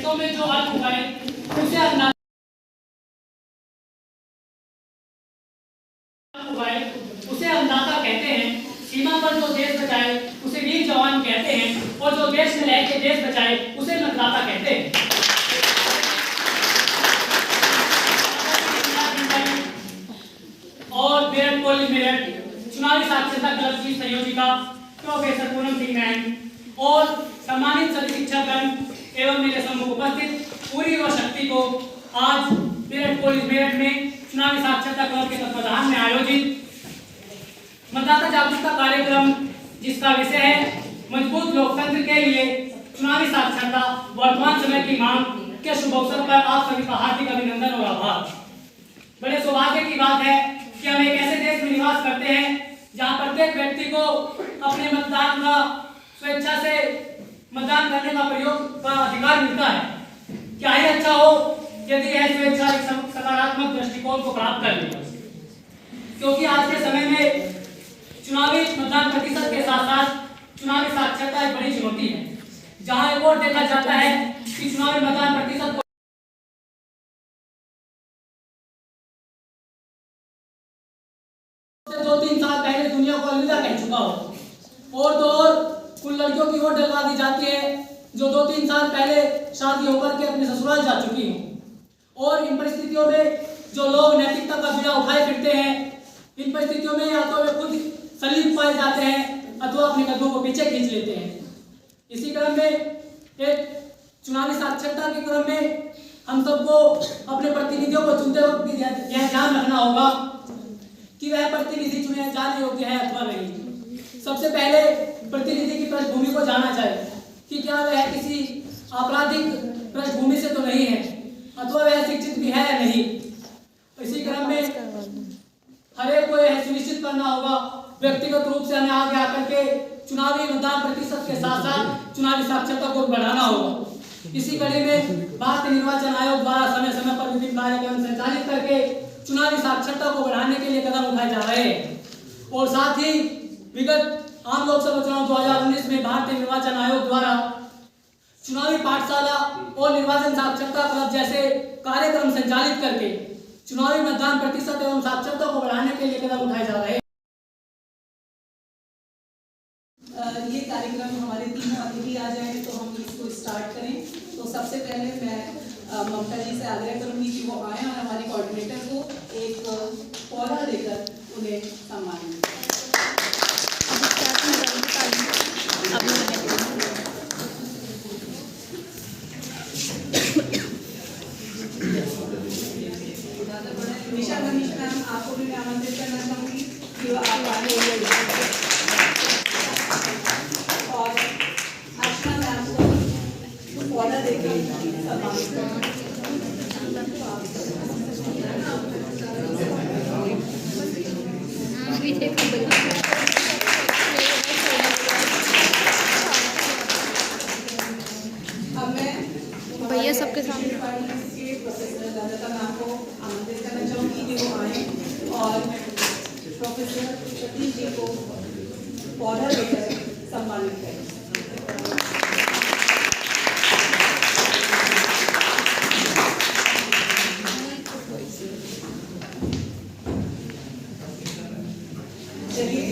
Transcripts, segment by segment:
परिस्थितियों में जो हल उठाए उसे अंदाजा कहते हैं। सीमा पर जो देश बचाए उसे वीर जवान कहते हैं और जो देश में रह के देश बचाए उसे मतदाता कहते हैं। और मेरठ कॉलेज मेरठ चुनावी साक्षरता क्लब की संयोजिका प्रोफेसर पूनम सिंह मैम और सम्मानित सभी शिक्षकगण एवं मेरे सम्मुख उपस्थित पूरी युवा शक्ति को आज मेरठ कॉलेज मेरठ में चुनावी साक्षरता क्लब के तत्वाधान में आयोजित मतदाता जागरूकता कार्यक्रम जिसका विषय है मजबूत लोकतंत्र के लिए चुनावी साक्षरता वर्तमान समय की मांग के शुभ अवसर पर आप सभी का हार्दिक अभिनंदन और आभार। बड़े सौभाग्य की बात है कि हम एक ऐसे देश में निवास करते हैं जहां प्रत्येक व्यक्ति को अपने मतदान का स्वेच्छा से मतदान करने का प्रयोग का अधिकार मिलता है। क्या ही अच्छा हो यदि यह स्वेच्छा एक सकारात्मक दृष्टिकोण को प्राप्त कर ले, क्योंकि आज के समय में चुनावी मतदान प्रतिशत के साथ साथ चुनावी साक्षरता एक बड़ी चुनौती है, जहां एक और देखा जाता है कि चुनावी मतदान प्रतिशत 2-3 साल पहले दुनिया को अलविदा कह चुका हो और तो और कुछ लड़कियों की वोट डलवा दी जाती है जो 2-3 साल पहले शादी होकर के अपने ससुराल जा चुकी हूँ। और इन परिस्थितियों में जो लोग नैतिकता का बीड़ा उठाए फिरते हैं, इन परिस्थितियों में या तो वे खुद सलीम पाए जाते हैं अथवा अपने कदमों को पीछे खींच लेते हैं। इसी क्रम में एक चुनावी साक्षरता के क्रम में हम सबको अपने प्रतिनिधियों को चुनते वक्त यह ध्यान रखना होगा कि वह प्रतिनिधि चुने जाने योग्य है अथवा नहीं। सबसे पहले प्रतिनिधि की पृष्ठभूमि को जाना चाहिए कि क्या वह किसी आपराधिक पृष्ठभूमि से तो नहीं है अथवा वह शिक्षित भी है या नहीं। इसी क्रम में हर एक को यह सुनिश्चित करना होगा व्यक्तिगत रूप से हमें आगे आकर के चुनावी मतदान प्रतिशत के साथ साथ चुनावी साक्षरता को बढ़ाना होगा। इसी कड़ी में भारतीय निर्वाचन आयोग द्वारा समय समय पर विभिन्न कार्यक्रम संचालित करके चुनावी साक्षरता को बढ़ाने के लिए कदम उठाए जा रहे हैं। और साथ ही विगत आम लोकसभा चुनाव 2019 में भारतीय निर्वाचन आयोग द्वारा चुनावी पाठशाला और निर्वाचन साक्षरता क्लब जैसे कार्यक्रम संचालित करके चुनावी मतदान प्रतिशत एवं साक्षरता को बढ़ाने के लिए कदम उठाए जा रहे हैं। ये कार्यक्रम हमारे तीनों अतिथि आ जाए तो हम इसको स्टार्ट करें। तो सबसे पहले मैं ममता जी से आग्रह करूंगी कि वो आए और हमारे कोऑर्डिनेटर को एक पौधा देकर उन्हें सम्मानित करें। निशा मनीष मैम, आपको भी मैं आमंत्रित करना चाहूंगी कि वो आप और अर्चना मैम को पौधा देकर सम्मानित करें। अब मैं भैया सबके सामने प्रोफेसर ललिता मैम को आमंत्रित करना चाहूँगी कि वो आए और प्रोफेसर सतीश जी को पौधा देकर सम्मानित करें। चलिए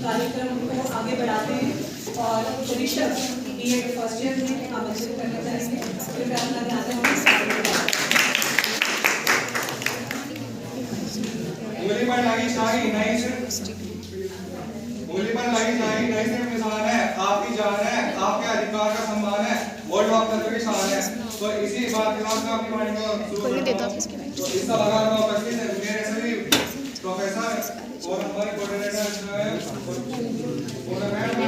कार्यक्रम को आगे बढ़ाते हैं और ऋषभ बीएड फर्स्ट ईयर में आमंत्रित करना चाहेंगे। कृपया अपना ध्यान निशान है, आपकी जान है, आपके अधिकार का सम्मान है, वोट लोकतंत्र की शान है। तो इसी बात के साथ मैं अपनी वाणी को शुरू करता हूं। तो इस सभागार में उपस्थित है मेरे सभी प्रोफेसर और हमारे कोऑर्डिनेटर जो है और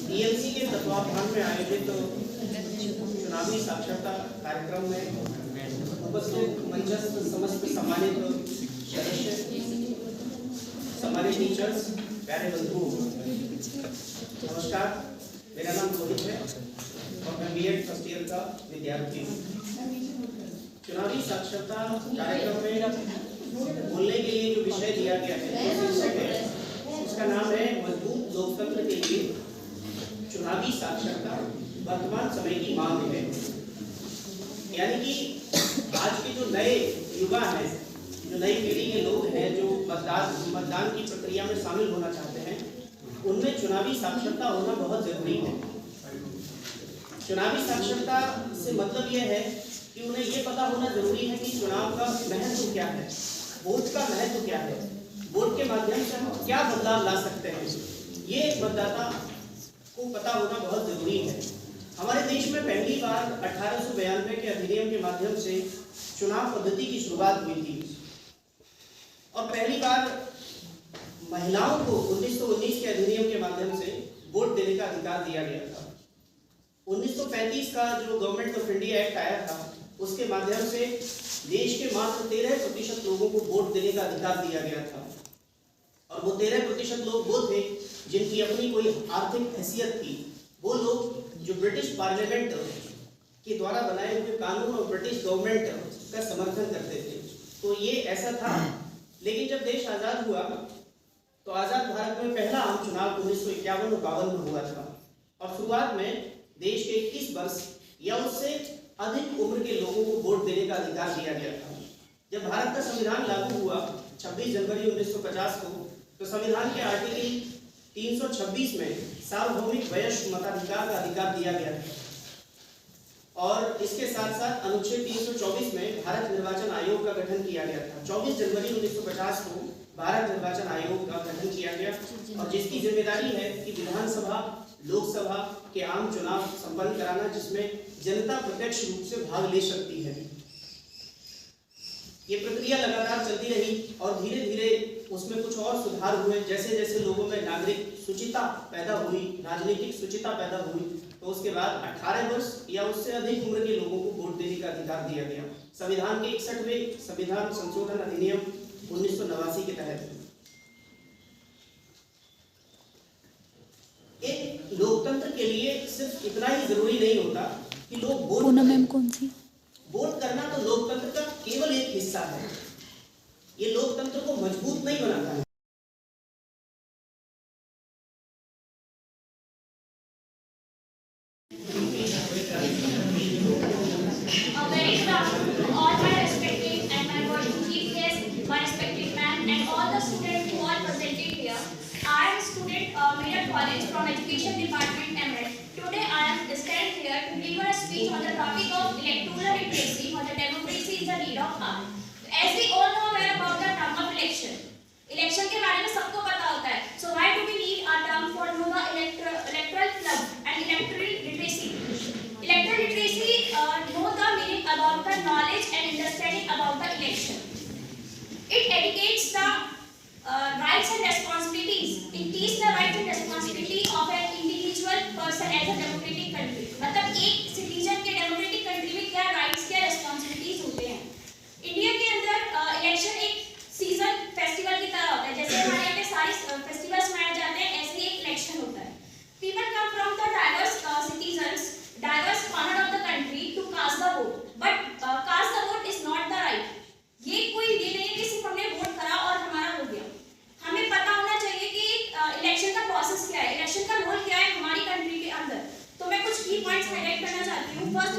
डीएलसी के तत्वाधान में आयोजित चुनावी चुनावी साक्षरता कार्यक्रम में उपस्थित मंचस्थ समस्त सम्मानित सदस्य, सम्मानित टीचर्स, प्यारे बंधुओं, नमस्कार। मेरा नाम रोहित है और मैं बीएड फर्स्ट ईयर का विद्यार्थी हूँ। चुनावी साक्षरता कार्यक्रम में बोलने के लिए जो विषय दिया गया है, शीर्षक है, उसका नाम है मजबूत लोकतंत्र के लिए चुनावी साक्षरता वर्तमान समय की मांग है। यानी कि आज के जो नए युवा हैं, जो नई पीढ़ी के लोग हैं, जो मतदान की प्रक्रिया में शामिल होना चाहते हैं, उनमें चुनावी साक्षरता होना बहुत जरूरी है। चुनावी साक्षरता से मतलब यह है कि उन्हें यह पता होना जरूरी है कि चुनाव का महत्व क्या है, वोट का महत्व क्या है, वोट के माध्यम से हम क्या बदलाव ला सकते हैं, ये एक मतदाता को पता होना बहुत जरूरी है। हमारे देश में पहली बार 1892 के अधिनियम के माध्यम से चुनाव पद्धति की शुरुआत हुई थी और पहली बार महिलाओं को 1919 के अधिनियम के माध्यम से वोट देने का अधिकार दिया गया था। 1935 का जो गवर्नमेंट ऑफ इंडिया एक्ट आया था, उसके माध्यम से देश के मात्र 13% लोगों को वोट देने का अधिकार दिया गया था और वो 13% लोग वो थे जिनकी अपनी कोई आर्थिक हैसियत थी। वो लोग जो ब्रिटिश पार्लियामेंट के द्वारा बनाए हुए कानून और ब्रिटिश गवर्नमेंट का समर्थन करते थे। तो ये ऐसा था। लेकिन जब देश आज़ाद हुआ तो आज़ाद भारत में पहला आम चुनाव 1951 और 52 में हुआ था और शुरुआत में देश के 21 वर्ष या उससे अधिक उम्र के लोगों को वोट देने का अधिकार दिया गया था। जब भारत का संविधान लागू हुआ 26 जनवरी 1950 को, तो संविधान के आर्टिकल 326 में सार्वभौमिक वयस्क मताधिकार का अधिकार दिया गया था और इसके साथ साथ अनुच्छेद 324 में भारत निर्वाचन आयोग का गठन किया गया था। 24 जनवरी 1950 को भारत निर्वाचन आयोग का गठन किया गया और जिसकी जिम्मेदारी है कि विधानसभा, लोकसभा के आम चुनाव संपन्न कराना, जिसमें जनता प्रत्यक्ष रूप से भाग ले सकती है। ये प्रक्रिया लगातार चलती रही और धीरे धीरे उसमें कुछ और सुधार हुए। जैसे जैसे लोगों में नागरिक शुचिता पैदा हुई, राजनीतिक शुचिता पैदा हुई, तो उसके बाद 18 वर्ष या उससे अधिक उम्र के लोगों को वोट देने का अधिकार दिया गया संविधान के 61वें संविधान संशोधन अधिनियम 1989 के तहत। एक लोकतंत्र के लिए सिर्फ इतना ही जरूरी नहीं होता कि लोग वोट करना तो लोकतंत्र का केवल एक हिस्सा है। ये लोकतंत्र को मजबूत नहीं बनाता है। A very good afternoon to all my respected and my worship chief guests, my respected ma'am, and all the students who are presented here. I am student Meerut College from Education Department, MRED. Today I am stand here to deliver a speech on the topic of electoral literacy, or the democracy is the need of hour. As we all know aware about the term of election. Election के बारे में सबको पता होता है. So why do we need a term for know the electoral club and electoral literacy? Electoral literacy know the meaning about the knowledge and understanding about the election. It educates the rights and responsibilities. It teaches the rights and responsibility of an individual person as a democratic country. मतलब एक citizen के democratic country में क्या rights क्या responsibilities होते हैं. India के अंदर इलेक्शन एक सीजन फेस्टिवल की तरह होता है। जैसे हमारे यहाँ पे सारे फेस्टिवल्स मनाए जाते हैं, ऐसे ही एक इलेक्शन होता है। People come from the diverse citizens, diverse corner of the country to cast the vote. But cast the vote is not the right. ये कोई ये नहीं है कि सिर्फ हमने वोट करा और हमारा हो गया। हमें पता होना चाहिए कि इलेक्शन का प्रोसेस क्या है, इलेक्शन का रोल क्या है हमारी कंट्री के अंदर। तो मैं कुछ की पॉइंट्स हाईलाइट करना चाहती हूँ। First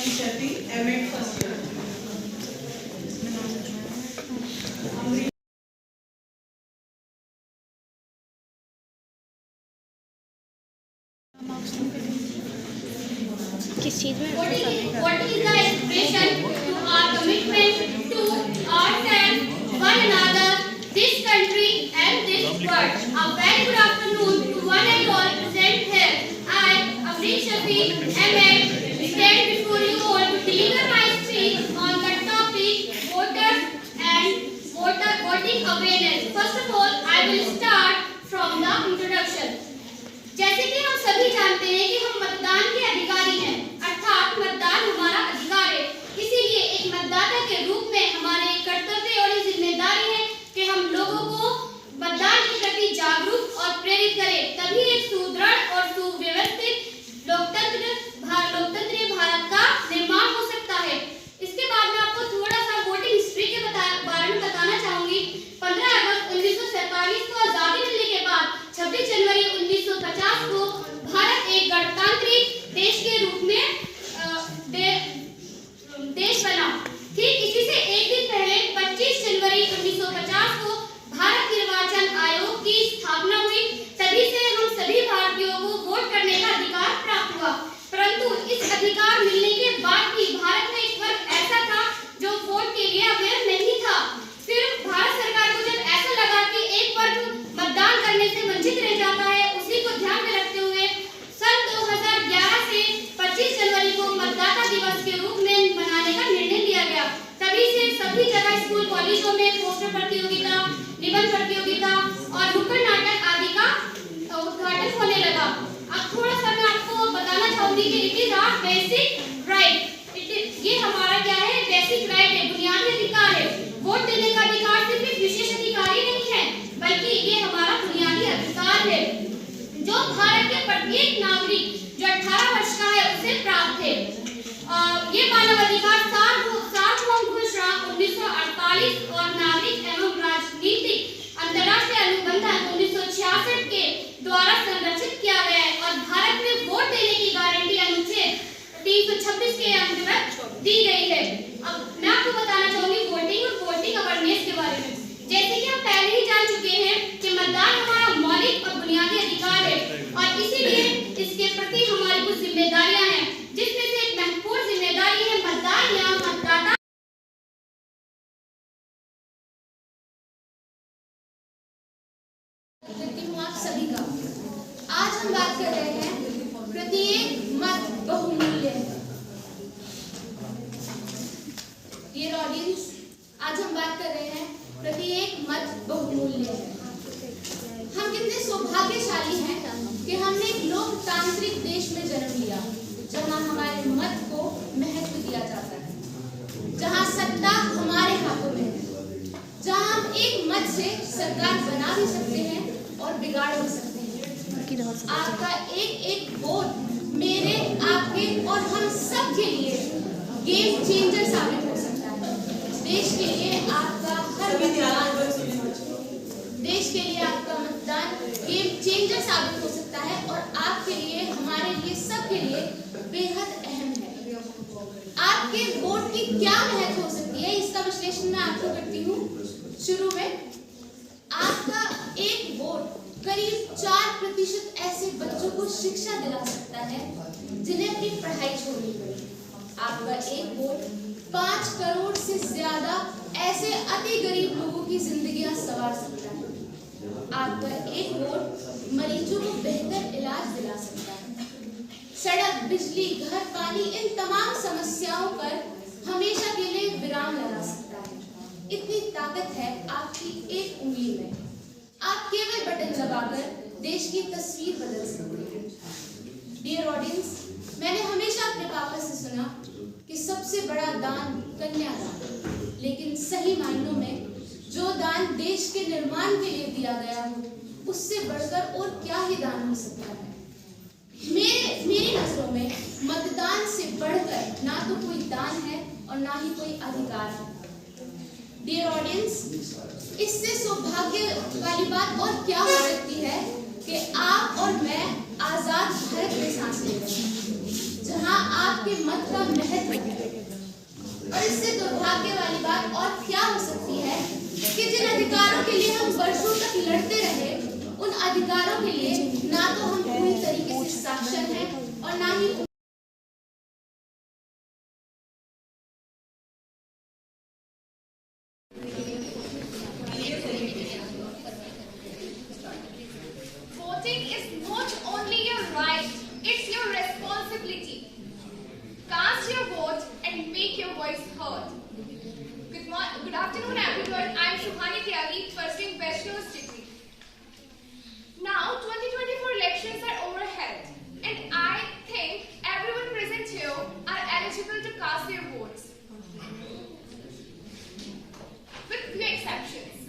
Amrish Shafi, M.Ed first year. किस चीज़ में? What is the expression to our commitment to ourselves, one another, this country and this world? A very good afternoon to one and all present here. I, Amrish Shafi, M.Ed, stand before you all to deliver my speech on the topic voters and voting awareness. First of all, I will start from the introduction. जैसे कि हम सभी जानते हैं कि हम मतदान के अधिकारी हैं, अर्थात मतदान हमारा अधिकार है। इसीलिए एक मतदाता के रूप में हमारे कर्तव्य और जिम्मेदारी है कि हम लोगों को मतदान के प्रति जागरूक और प्रेरित करें। तभी एक सुदृढ़ और सुव्यवस्थित लोकतंत्रीय भारत का निर्माण हो सकता है। इसके बाद मैं आपको थोड़ा सा वोटिंग हिस्ट्री के बारे में बताना चाहूंगी। 15 अगस्त 1947 को आजादी मिलने के बाद 26 जनवरी 1950 को भारत एक गणतांत्रिक देश के रूप में देश बना। ठीक इसी से एक दिन पहले 25 जनवरी 1950 को भारत निर्वाचन आयोग की स्थापना हुई। तभी से हम सभी भारतीयों को वोट करने का अधिकार प्राप्त हुआ। परंतु इस अधिकार मिलने के बाद भी भारत में एक वर्ग ऐसा था जो वोट के लिए अवेयर नहीं था। फिर भारत सरकार को जब ऐसा लगा कि एक वर्ग मतदान करने से वंचित रह जाता है, उसी को ध्यान में रखते हुए सन 2011 से 25 जनवरी को मतदाता दिवस के रूप में मनाने का निर्णय लिया गया। तभी से सभी जगह स्कूल कॉलेजों में पोस्टर प्रतियोगिता, निबंध प्रतियोगिता और नुक्कड़ नाटक आदि का उद्घाटन होने लगा। अब थोड़ा सा मैं आपको बताना चाहूंगी कि it is our basic right. ये हमारा क्या है? बेसिक राइट है, बुनियादी अधिकार है। वोट देने का अधिकार सिर्फ एक विशेष अधिकार ही नहीं है, बल्कि ये हमारा बुनियादी अधिकार है जो भारत के प्रत्येक नागरिक जो 18 वर्ष का है उसे प्राप्त है। ये मानव अधिकार सार्वभौम घोषणा 1948 और नागरिक एवं राजनीतिक अंतर्राष्ट्रीय अनुबंधन 1966 के द्वारा संरक्षित किया गया है और भारत में वोट देने की गारंटी अनुच्छेद 326 के अंतर्गत दी गई है। अब मैं आपको बताना चाहूंगी वोटिंग और वोटिंग अवेयरनेस के बारे में। जैसे कि हम पहले ही जान चुके हैं कि मतदान हमारा मौलिक और बुनियादी अधिकार है और इसीलिए इसके प्रति हमारी कुछ जिम्मेदारियां हैं, जिसमें से एक महत्वपूर्ण जिम्मेदारी है मतदान या मतदाता आप सभी का। आज हम बात कर रहे हैं प्रत्येक मत बहुमूल्य है। डियर ऑडियंस, आज हम बात कर रहे हैं प्रत्येक मत बहुमूल्य है। हम कितने सौभाग्यशाली हैं कि हमने एक लोकतांत्रिक देश में जन्म लिया जहां हमारे मत को महत्व दिया जाता है, जहां सत्ता हमारे हाथों में है, जहां हम एक मत से सरकार बना भी सकते हैं और बिगाड़ भी सकते हैं। आपका एक एक वोट मेरे, आपके और हम सब के लिए गेम चेंजर साबित हो सकता है। देश के लिए आपका हर देश के लिए आपका मतदान गेम चेंजर साबित हो सकता है और आपके लिए, हमारे लिए, सबके लिए बेहद अहम है। आपके वोट की क्या महत्व हो सकती है, इसका विश्लेषण मैं आपको करती हूँ। शुरू में आपका एक वोट करीब 4% ऐसे बच्चों को शिक्षा दिला सकता है जिन्हें अपनी पढ़ाई छोड़नी पड़ी। आपका एक वोट 5 करोड़ से ज्यादा ऐसे अति गरीब लोगों की जिंदगियां संवार सकता है। आपका एक वोट मरीजों को बेहतर इलाज दिला सकता है। सड़क, बिजली, घर, पानी, इन तमाम समस्याओं पर हमेशा के लिए विराम लगा सकता है। इतनी ताकत है आपकी एक उंगली में। आप केवल बटन दबाकर देश की तस्वीर बदल सकते हैं। डियर ऑडियंस, मैंने हमेशा अपने पापा से सुना कि सबसे बड़ा दान कन्यादान, लेकिन सही मायनों में जो दान देश के निर्माण के लिए दिया गया हो, उससे बढ़कर और क्या ही दान हो सकता है। मेरी नजरों में मतदान से बढ़कर ना तो कोई दान है और ना ही कोई अधिकार है। डियर ऑडियंस, इससे सौभाग्य वाली बात और क्या हो सकती है कि आप और मैं आजाद भारत में सांस ले रहे हैं, जहां आपके मत का महत्व वर्षों तक लड़ते रहे, उन अधिकारों के लिए ना तो हम पूरी तरीके से साक्षर हैं और ना ही Voting is not only your right, it's your responsibility. Cast your vote and make your voice heard. Good afternoon, everyone. I'm Shuhani Tyagi, pursuing bachelor's degree. Now, 2024 elections are overhead, and I think everyone present here are eligible to cast their votes, with few exceptions.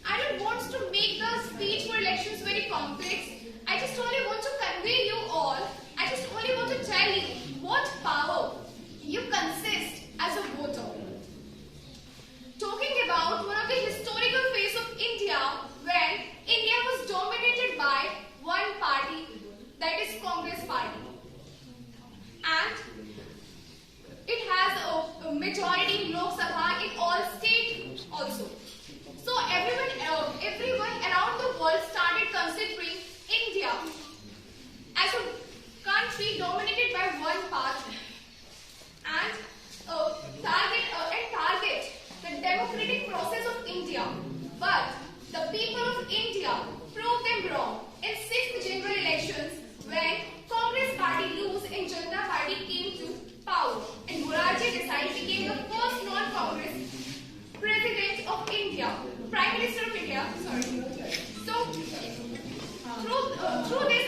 I don't want to make the speech for elections very complex. I just only want to convey you all. I just only want to tell you what power you consist as a voter. Talking about one of the historical phase of India, when India was dominated by one party, that is Congress party, and it has a majority in Lok Sabha in all states also. So everyone around the world started considering India as a country dominated by one party and target the democratic process of India. But the people of India proved them wrong in 6th general elections when Congress party lose and Janata party came to power, and Morarji Desai became the first non-Congress President of India, Prime Minister of India. Sorry. So through this